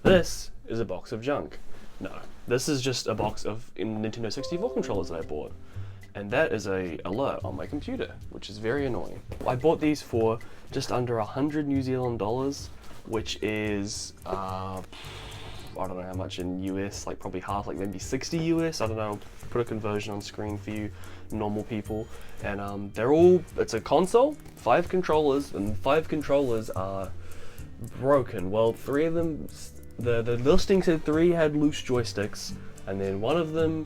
This is a box of junk. No, this is just a box of Nintendo 64 controllers that I bought. And that is a alert on my computer, which is very annoying. I bought these for just under 100 New Zealand dollars, which is, I don't know how much in US, like probably half, like maybe 60 US, I don't know, put a conversion on screen for you normal people. And they're all, it's a console, 5 controllers, and 5 controllers are broken. Well, 3 of them, the listing said 3 had loose joysticks, and then one of them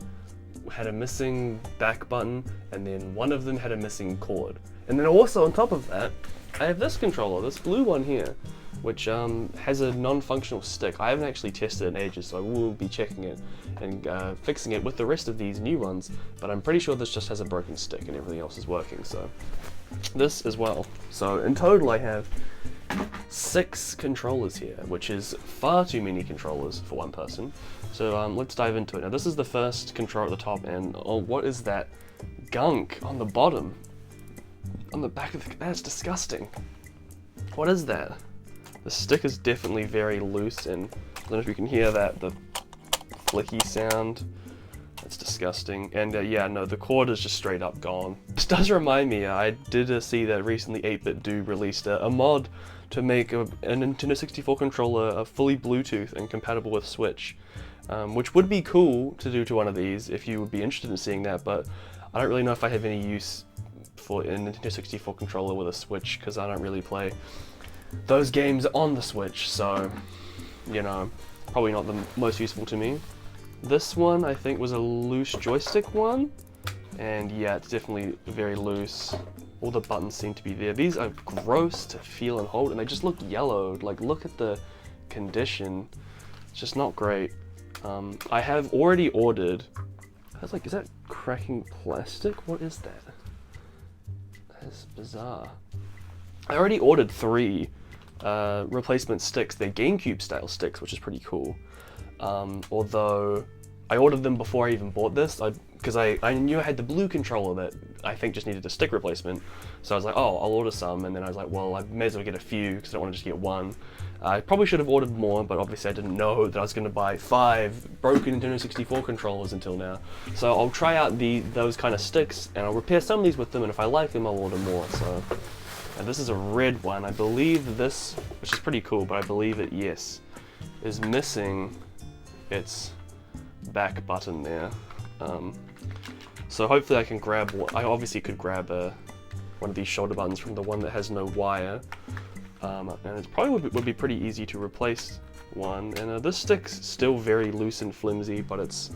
had a missing back button, and then one of them had a missing cord. And then also on top of that, I have this controller, this blue one here, which has a non-functional stick. I haven't actually tested it in ages, so I will be checking it and fixing it with the rest of these new ones, but I'm pretty sure this just has a broken stick and everything else is working, so this as well. So in total I have 6 controllers here, which is far too many controllers for one person. So let's dive into it. Now this is the first controller at the top, and oh, what is that gunk on the bottom? On the back of the, that's disgusting. What is that? The stick is definitely very loose, and I don't know if you can hear that, the flicky sound. That's disgusting. And yeah, no, the cord is just straight up gone. This does remind me, I did see that recently 8-Bit Do released a mod to make a Nintendo 64 controller fully Bluetooth and compatible with Switch, which would be cool to do to one of these if you would be interested in seeing that, but I don't really know if I have any use for a Nintendo 64 controller with a Switch, because I don't really play those games on the Switch, so, you know, probably not the most useful to me. This one, I think, was a loose joystick one, and yeah, it's definitely very loose. All the buttons seem to be there. These are gross to feel and hold, and they just look yellowed. Like, look at the condition. It's just not great. I have already ordered, is that cracking plastic? What is that? That's bizarre. I already ordered 3 replacement sticks. They're GameCube style sticks, which is pretty cool. Although I ordered them before I even bought this, because I knew I had the blue controller that I think just needed a stick replacement. So I was like, oh, I'll order some, and then I was like, well, I may as well get a few, because I don't want to just get one. I probably should have ordered more, but obviously I didn't know that I was going to buy 5 broken Nintendo 64 controllers until now. So I'll try out those kind of sticks, and I'll repair some of these with them, and if I like them, I'll order more. So, and this is a red one. I believe this, which is pretty cool, but I believe it, yes, is missing its back button there. So hopefully I can grab one. I obviously could grab one of these shoulder buttons from the one that has no wire. And it probably would be pretty easy to replace one. And this stick's still very loose and flimsy, but it's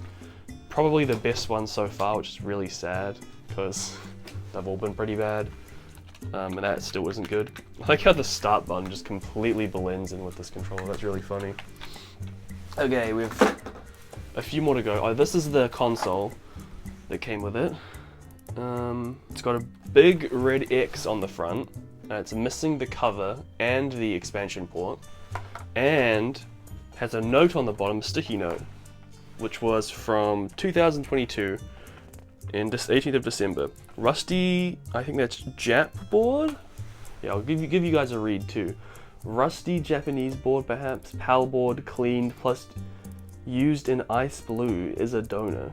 probably the best one so far, which is really sad, because they've all been pretty bad. And that still isn't good. I like how the start button just completely blends in with this controller. That's really funny. Okay, we have a few more to go. Oh, this is the console that came with it. It's got a big red X on the front, and it's missing the cover and the expansion port, and has a note on the bottom, sticky note, which was from 2022, in 18th of December. Rusty, I think that's Jap board? Yeah, I'll give you guys a read too. Rusty Japanese board perhaps, PAL board cleaned plus used in ice blue is a donor.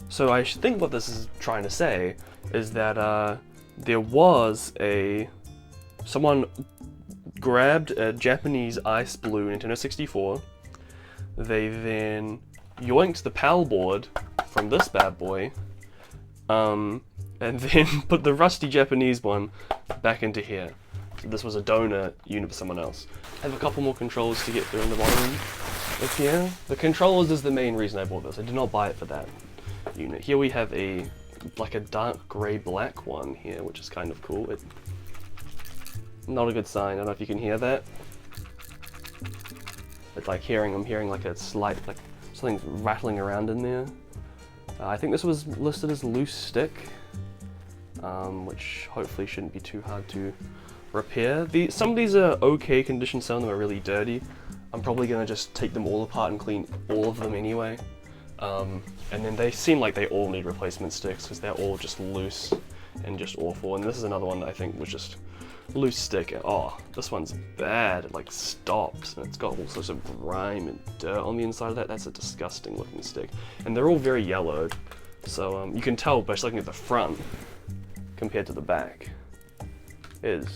So I think what this is trying to say is that there was someone grabbed a Japanese ice blue Nintendo 64, they then yoinked the PAL board from this bad boy, and then put the rusty Japanese one back into here. So this was a donor unit for someone else. I have a couple more controllers to get through in the bottom of here. The controllers is the main reason I bought this. I did not buy it for that unit. Here we have like a dark grey black one here, which is kind of cool. Not a good sign. I don't know if you can hear that. It's like I'm hearing like a slight, like something's rattling around in there. I think this was listed as loose stick, which hopefully shouldn't be too hard to repair. Some of these are okay condition, some of them are really dirty. I'm probably gonna just take them all apart and clean all of them anyway. And then they seem like they all need replacement sticks because they're all just loose and just awful. And this is another one that I think was just loose stick. Oh, this one's bad. It like stops, and it's got all sorts of grime and dirt on the inside of that. That's a disgusting looking stick. And they're all very yellowed, so you can tell by just looking at the front compared to the back. It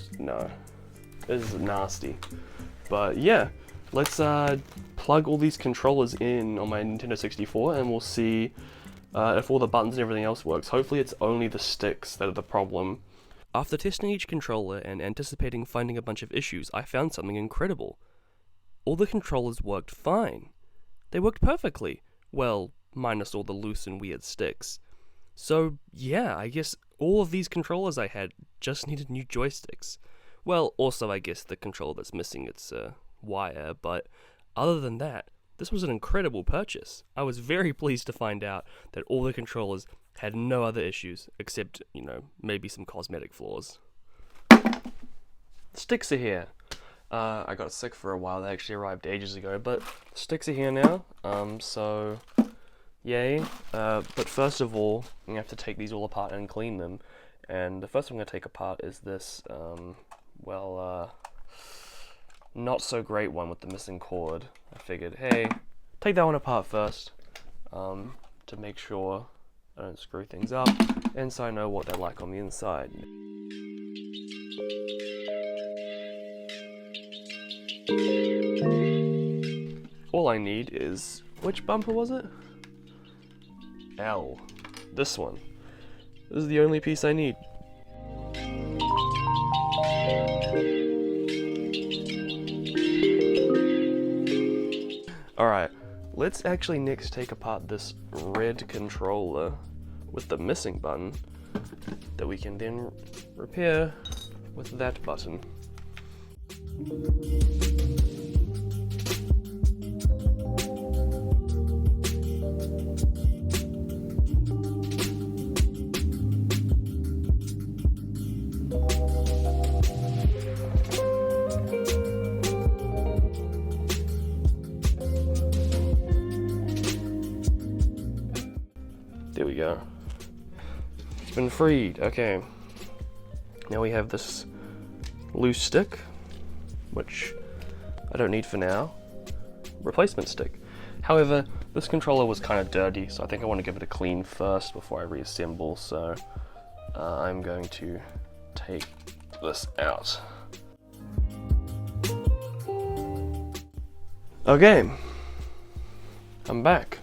is nasty. But yeah, let's plug all these controllers in on my Nintendo 64, and we'll see if all the buttons and everything else works. Hopefully it's only the sticks that are the problem. After testing each controller and anticipating finding a bunch of issues, I found something incredible. All the controllers worked fine. They worked perfectly. Well, minus all the loose and weird sticks. So yeah, I guess all of these controllers I had just needed new joysticks. Well, also I guess the controller that's missing its wire, but other than that, this was an incredible purchase. I was very pleased to find out that all the controllers had no other issues, except, maybe some cosmetic flaws. Sticks are here. I got sick for a while. They actually arrived ages ago, but sticks are here now, so yay. But first of all, you have to take these all apart and clean them. And the first one I'm going to take apart is this, not so great one with the missing cord. I figured, hey, take that one apart first, to make sure I don't screw things up, and so I know what they're like on the inside. All I need is, which bumper was it? L. This one. This is the only piece I need. Alright, let's actually next take apart this red controller with the missing button that we can then repair with that button. There we go. It's been freed. Okay. Now we have this loose stick, which I don't need for now. Replacement stick. However, this controller was kind of dirty, so I think I want to give it a clean first before I reassemble, so I'm going to take this out. Okay. I'm back.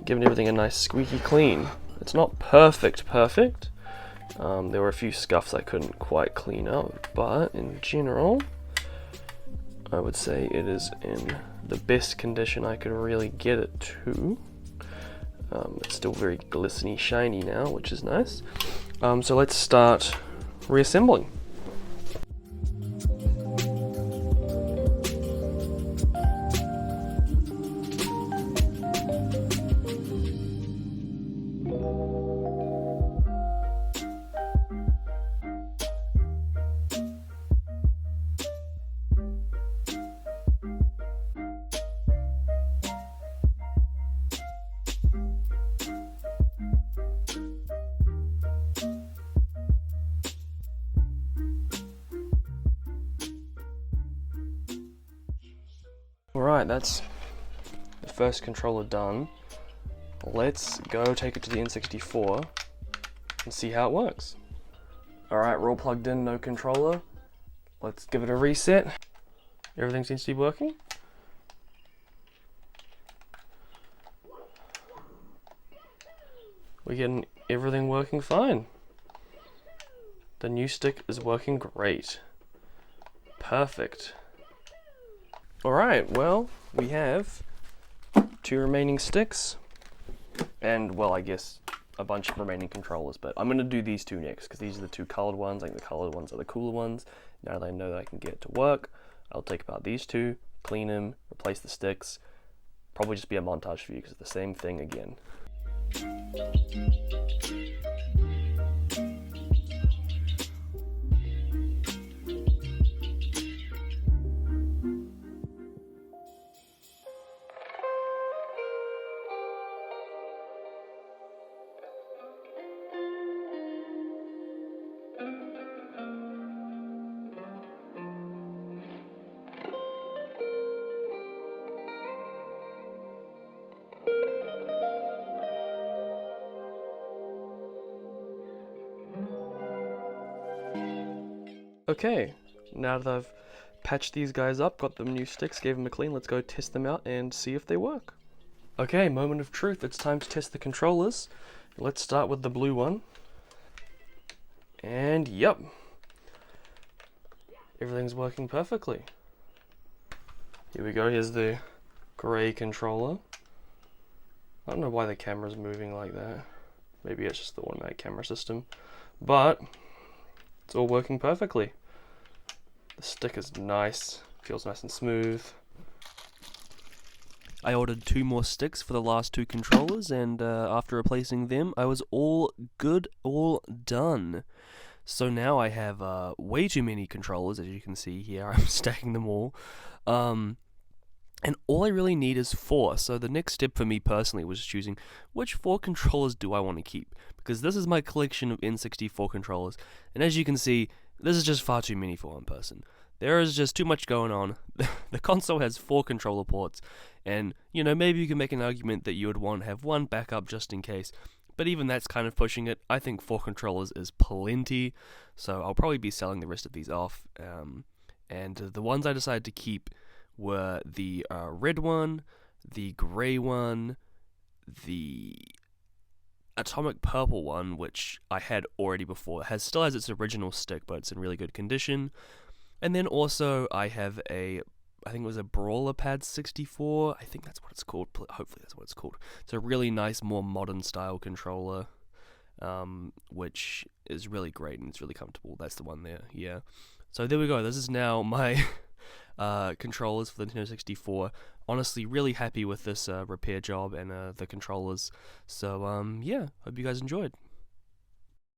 Giving everything a nice squeaky clean. It's not perfect. There were a few scuffs I couldn't quite clean up, but in general, I would say it is in the best condition I could really get it to. It's still very glistening, shiny now, which is nice. So let's start reassembling. Alright, that's the first controller done. Let's go take it to the N64 and see how it works. Alright, we're all plugged in, no controller. Let's give it a reset. Everything seems to be working. We're getting everything working fine. The new stick is working great. Perfect. Alright, well, we have 2 remaining sticks, and, well, I guess a bunch of remaining controllers, but I'm going to do these 2 next, because these are the 2 colored ones. I think the colored ones are the cooler ones. Now that I know that I can get it to work, I'll take apart these 2, clean them, replace the sticks. Probably just be a montage for you, because it's the same thing again. Okay, now that I've patched these guys up, got them new sticks, gave them a clean, let's go test them out and see if they work. Okay, moment of truth, it's time to test the controllers. Let's start with the blue one. And yep, everything's working perfectly. Here we go, here's the grey controller. I don't know why the camera's moving like that. Maybe it's just the automatic camera system. But it's all working perfectly. The stick is nice, feels nice and smooth. I ordered 2 more sticks for the last 2 controllers, and after replacing them, I was all good, all done. So now I have way too many controllers, as you can see here. I'm stacking them all. And all I really need is 4, so the next step for me personally was choosing which 4 controllers do I want to keep, because this is my collection of N64 controllers, and as you can see, this is just far too many for one person. There is just too much going on. The console has 4 controller ports, and, you know, maybe you can make an argument that you would want to have one backup just in case, but even that's kind of pushing it. I think 4 controllers is plenty, so I'll probably be selling the rest of these off, and the ones I decided to keep were the red one, the grey one, the atomic purple one, which I had already before. It still has its original stick, but it's in really good condition. And then also I have I think it was a Brawler Pad 64. I think that's what it's called. Hopefully that's what it's called. It's a really nice, more modern style controller, which is really great and it's really comfortable. That's the one there, yeah. So there we go. This is now my controllers for the Nintendo 64. Honestly, really happy with this repair job and the controllers. So yeah, hope you guys enjoyed.